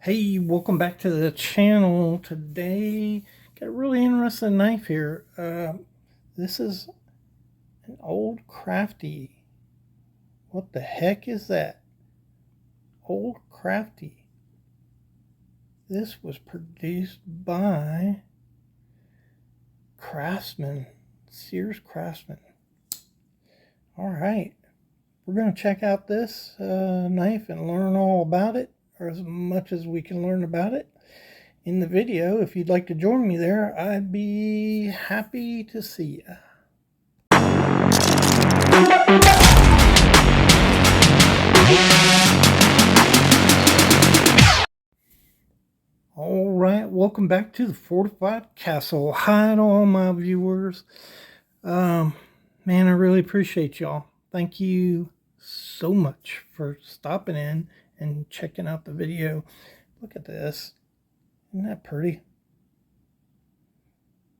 Hey, welcome back to the channel. Today, got a really interesting knife here. This is an old Crafty. What the heck is that? Old Crafty. This was produced by Craftsman, Sears Craftsman. All right, we're going to check out this knife and learn all about it, or as much as we can learn about it in the video. If you'd like to join me there, I'd be happy to see you. All right, welcome back to the Fortified Castle. Hi to all my viewers. Man, I really appreciate y'all. Thank you so much for stopping in and checking out the video. Look at this. Isn't that pretty?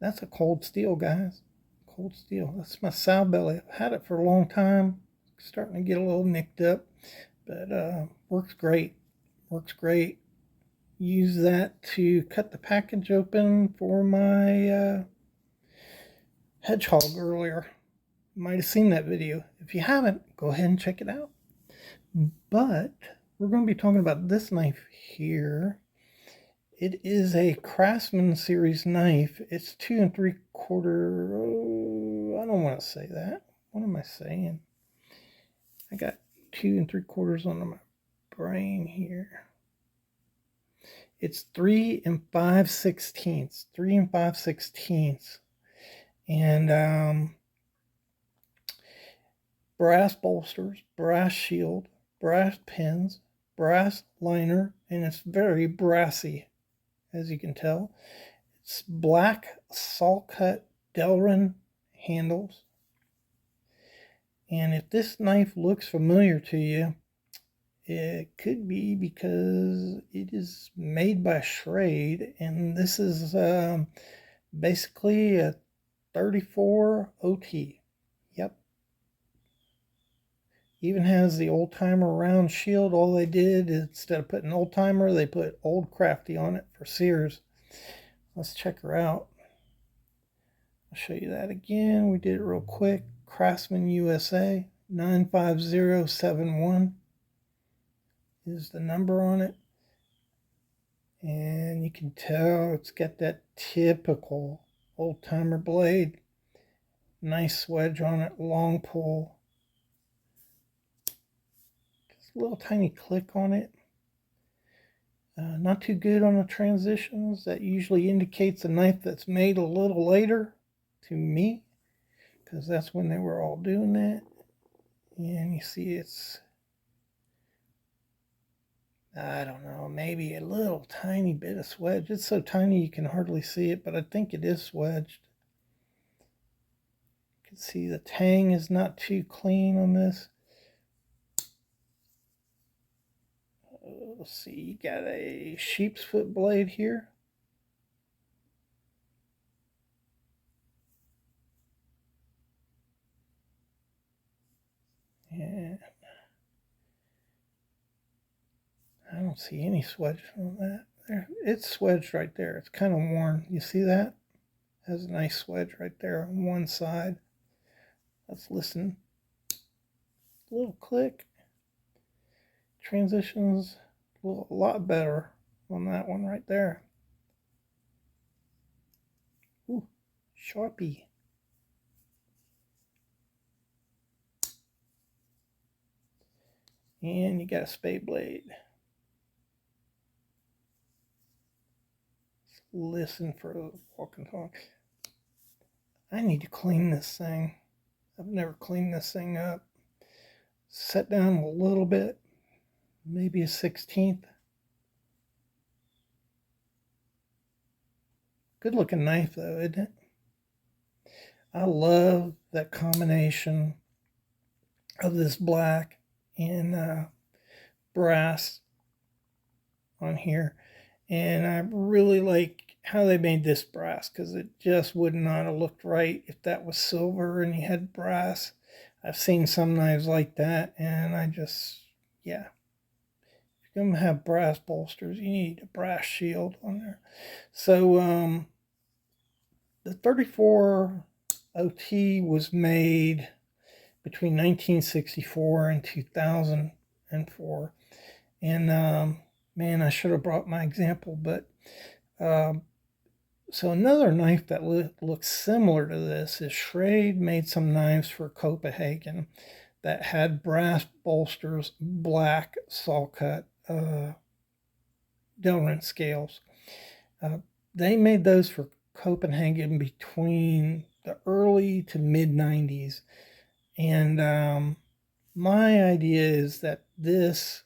That's a cold steel, guys. Cold steel. That's my sow belly. I've had it for a long time. Starting to get a little nicked up, but works great. Works great. Use that to cut the package open for my hedgehog earlier. You might have seen that video. If you haven't, go ahead and check it out. But we're going to be talking about this knife here. It is a Craftsman series knife. It's 2 3/4. Oh, I don't want to say that. What am I saying? I got 2 3/4 on my brain here. It's 3 5/16. 3 5/16. And brass bolsters, brass shield, brass pins, brass liner, and it's very brassy, as you can tell. It's black saw cut Delrin handles. And if this knife looks familiar to you, it could be because it is made by Schrade, and this is basically a 34 OT. Yep. Even has the old timer round shield. All they did, instead of putting old timer, they put old Crafty on it for Sears. Let's check her out. I'll show you that again. We did it real quick. Craftsman USA 95071 is the number on it. And you can tell it's got that typical old timer blade. Nice wedge on it, long pull. Just a little tiny click on it. Not too good on the transitions. That usually indicates a knife that's made a little later to me, because that's when they were all doing that. And you see it's, I don't know, maybe a little tiny bit of swedge. It's so tiny you can hardly see it, but I think it is swedged. You can see the tang is not too clean on this. Let's see, you got a sheep's foot blade here. And I don't see any swedge on that. There, it's swedged right there. It's kind of worn. You see that? It has a nice swedge right there on one side. Let's listen. A little click. Transitions a lot better on that one right there. Ooh, Sharpie. And you got a spade blade. Listen for a walking talk. I need to clean this thing. I've never cleaned this thing up. Set down a little bit, maybe a 16th. Good looking knife though, isn't it? I love that combination of this black and brass on here. And I really like how they made this brass, because it just would not have looked right if that was silver and you had brass. I've seen some knives like that, and I just, yeah. If going to have brass bolsters, you need a brass shield on there. So the 34 OT was made between 1964 and 2004. And man, I should have brought my example, but so another knife that looks similar to this is Schrade made some knives for Copenhagen that had brass bolsters, black saw cut Delrin scales. They made those for Copenhagen between the early to mid 90s. And my idea is that this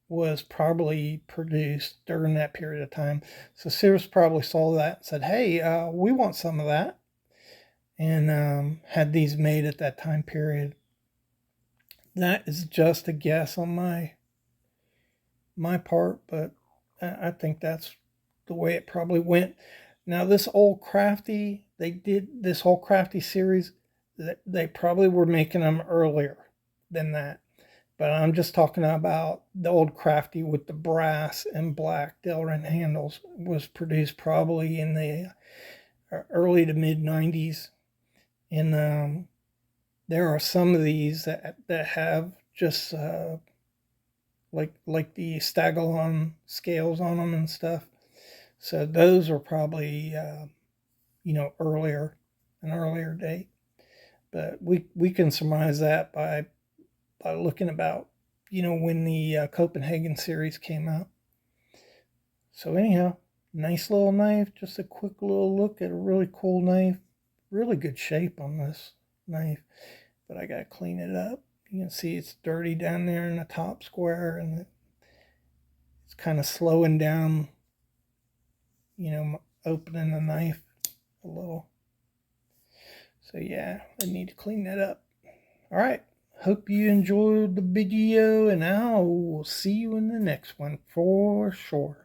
was probably produced during that period of time. So Sears probably saw that and said, hey, we want some of that. And had these made at that time period. That is just a guess on my part, but I think that's the way it probably went. Now this old Crafty, they did this whole Crafty series, they probably were making them earlier than that. But I'm just talking about the old Crafty with the brass and black Delrin handles was produced probably in the early to mid 90s. And there are some of these that have just like the Stagallon scales on them and stuff. So those are probably earlier, an earlier date. But we can surmise that by looking about when the Copenhagen series came out. So anyhow, nice little knife. Just a quick little look at a really cool knife. Really good shape on this knife, but I gotta clean it up. You can see it's dirty down there in the top square, and it's kind of slowing down, opening the knife a little. So yeah, I need to clean that up. All right, hope you enjoyed the video, and I will see you in the next one for sure.